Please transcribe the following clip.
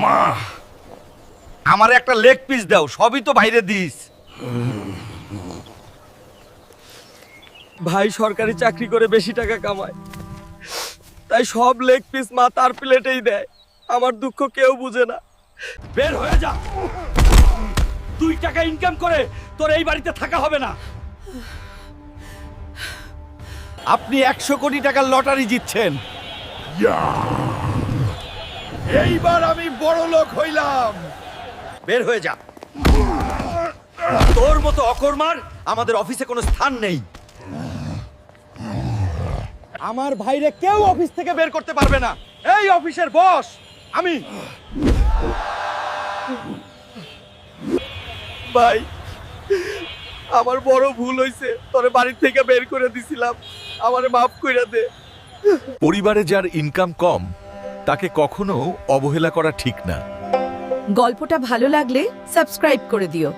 মা, আমার একটা লেগ পিস দাও, সবই তো বাইরে দিস। ভাই সরকারি চাকরি করে বেশি টাকা কামায়, তাই সব লেগ পিস মা তার প্লেটেই দেয়। আমার দুঃখ কেউ বুঝে না। বের হয়ে যা। 2 টাকা ইনকাম করে তোর এই বাড়িতে থাকা হবে না। আপনি 100 কোটি টাকার লটারি জিতছেন। এইবার আমি বড় লোক হইলাম। বের হয়ে যা। তোর মতো অকর্মার আমাদের অফিসে কোনো স্থান নেই। আমার ভাইরে কেউ অফিস থেকে বের করতে পারবে না। এই অফিসের বস আমি। ভাই আমার বড় ভুল হইছে, তোরে বাড়ি থেকে বের করে দিছিলাম, আমারে মাফ কইরা দে। পরিবারে যার ইনকাম কম তাকে কখনো অবহেলা করা ঠিক না। গল্পটা ভালো লাগলে সাবস্ক্রাইব করে দিও।